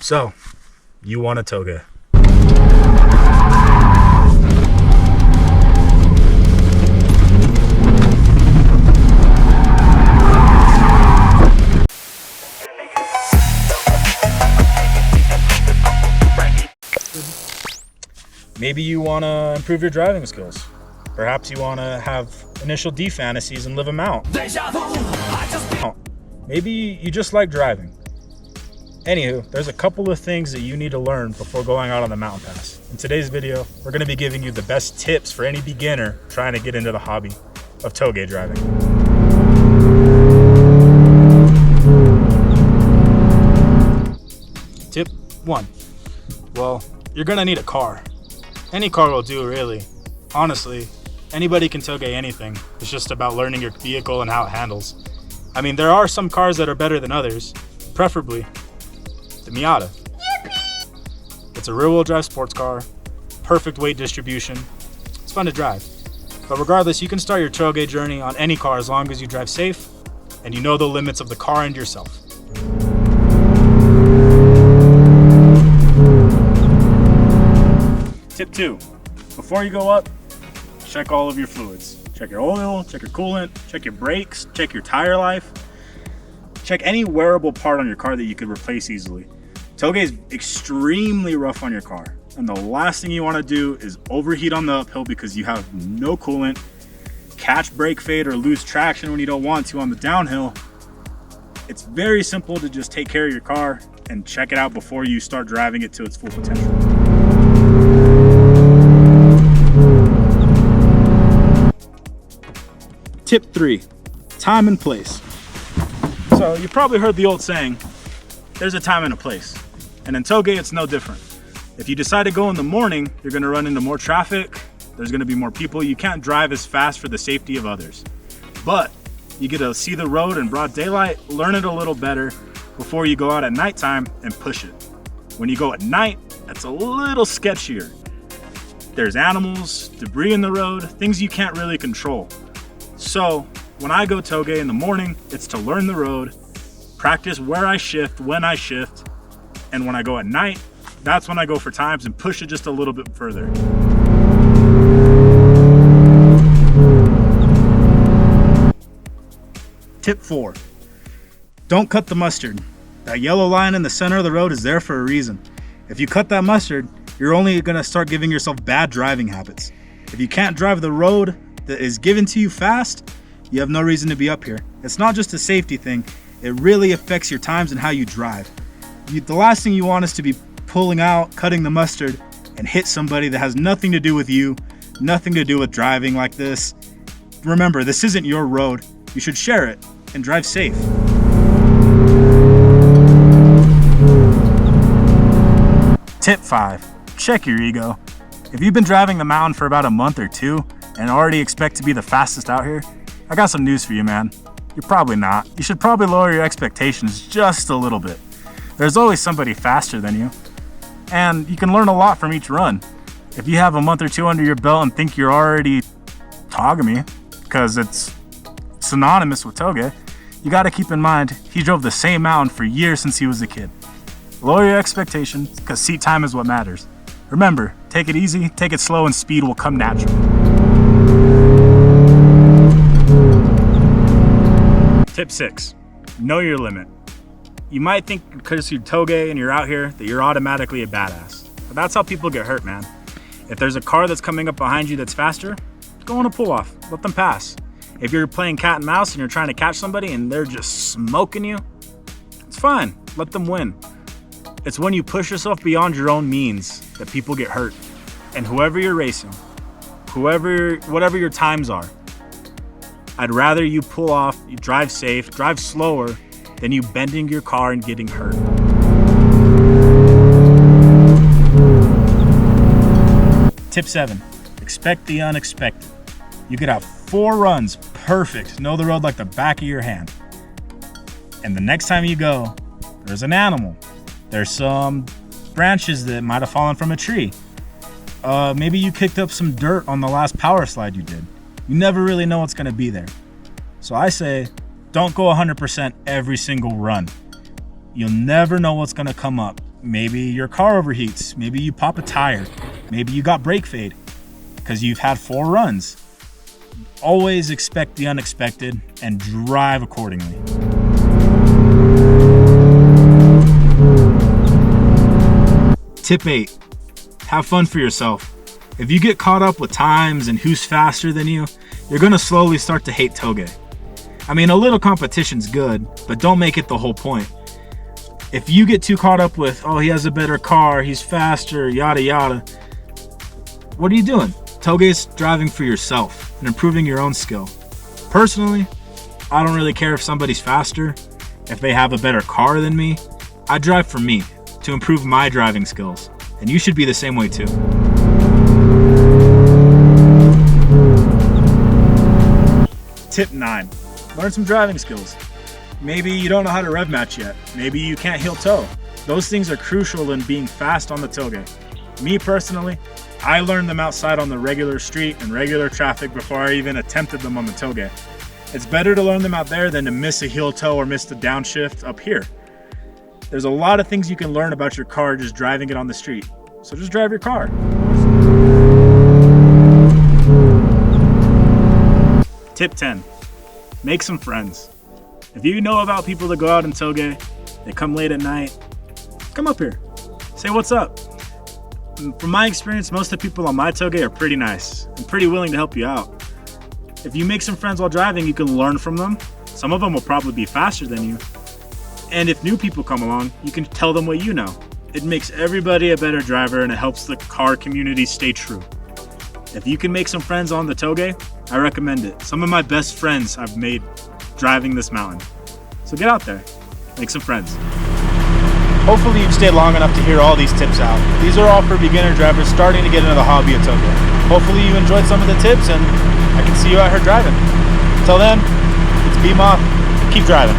So, you want a toge. Maybe you want to improve your driving skills. Perhaps you want to have initial D fantasies and live them out. Maybe you just like driving. Anywho, there's a couple of things that you need to learn before going out on the mountain pass. In today's video, we're going to be giving you the best tips for any beginner trying to get into the hobby of toge driving. Tip 1. Well, you're going to need a car. Any car will do, really. Honestly, anybody can toge anything. It's just about learning your vehicle and how it handles. I mean, there are some cars that are better than others, preferably the Miata. Yippee! It's a rear-wheel drive sports car, perfect weight distribution. It's fun to drive. But regardless, you can start your toge journey on any car as long as you drive safe and you know the limits of the car and yourself. Tip 2, before you go up, check all of your fluids. Check your oil, check your coolant, check your brakes, check your tire life. Check any wearable part on your car that you could replace easily. Toge is extremely rough on your car, and the last thing you want to do is overheat on the uphill because you have no coolant, catch brake fade or lose traction when you don't want to on the downhill. It's very simple to just take care of your car and check it out before you start driving it to its full potential. Tip 3, time and place. So you probably heard the old saying, there's a time and a place. And in toge, it's no different. If you decide to go in the morning, you're gonna run into more traffic, there's gonna be more people, you can't drive as fast for the safety of others. But you get to see the road in broad daylight, learn it a little better before you go out at nighttime and push it. When you go at night, that's a little sketchier. There's animals, debris in the road, things you can't really control. So when I go toge in the morning, it's to learn the road, practice where I shift, when I shift, and when I go at night, that's when I go for times and push it just a little bit further. Tip 4, don't cut the mustard. That yellow line in the center of the road is there for a reason. If you cut that mustard, you're only gonna start giving yourself bad driving habits. If you can't drive the road that is given to you fast, you have no reason to be up here. It's not just a safety thing, it really affects your times and how you drive. The last thing you want is to be pulling out, cutting the mustard, and hit somebody that has nothing to do with you, nothing to do with driving like this. Remember, this isn't your road. You should share it and drive safe. Tip 5, check your ego. If you've been driving the mountain for about a month or two and already expect to be the fastest out here, I got some news for you, man. You're probably not. You should probably lower your expectations just a little bit. There's always somebody faster than you, and you can learn a lot from each run. If you have a month or two under your belt and think you're already Togami, because it's synonymous with toge, you gotta keep in mind, he drove the same mountain for years since he was a kid. Lower your expectations, because seat time is what matters. Remember, take it easy, take it slow, and speed will come naturally. Tip 6, know your limit. You might think because you're toge and you're out here that you're automatically a badass. But that's how people get hurt, man. If there's a car that's coming up behind you that's faster, go on a pull off, let them pass. If you're playing cat and mouse and you're trying to catch somebody and they're just smoking you, it's fine, let them win. It's when you push yourself beyond your own means that people get hurt. And whoever you're racing, whatever your times are, I'd rather you pull off, you drive safe, drive slower, than you bending your car and getting hurt. Tip 7, expect the unexpected. You could have 4 runs, perfect, know the road like the back of your hand. And the next time you go, there's an animal. There's some branches that might have fallen from a tree. Maybe you kicked up some dirt on the last power slide you did. You never really know what's gonna be there. So I say, don't go 100% every single run. You'll never know what's gonna come up. Maybe your car overheats. Maybe you pop a tire. Maybe you got brake fade because you've had 4 runs. Always expect the unexpected and drive accordingly. Tip 8, have fun for yourself. If you get caught up with times and who's faster than you, you're gonna slowly start to hate toge. I mean, a little competition's good, but don't make it the whole point. If you get too caught up with, oh, he has a better car, he's faster, yada yada, what are you doing? Toge is driving for yourself and improving your own skill. Personally, I don't really care if somebody's faster, if they have a better car than me. I drive for me, to improve my driving skills, and you should be the same way too. Tip 9, learn some driving skills. Maybe you don't know how to rev match yet. Maybe you can't heel toe. Those things are crucial in being fast on the toge. Me personally, I learned them outside on the regular street and regular traffic before I even attempted them on the toge. It's better to learn them out there than to miss a heel toe or miss the downshift up here. There's a lot of things you can learn about your car just driving it on the street. So just drive your car. Tip 10, make some friends. If you know about people that go out in toge, they come late at night, come up here, say what's up. From my experience, most of the people on my toge are pretty nice and pretty willing to help you out. If you make some friends while driving, you can learn from them. Some of them will probably be faster than you. And if new people come along, you can tell them what you know. It makes everybody a better driver and it helps the car community stay true. If you can make some friends on the toge, I recommend it. Some of my best friends I've made driving this mountain. So get out there, make some friends. Hopefully you've stayed long enough to hear all these tips out. These are all for beginner drivers starting to get into the hobby of toge. Hopefully you enjoyed some of the tips and I can see you out here driving. Until then, it's B-MOTH. Keep driving.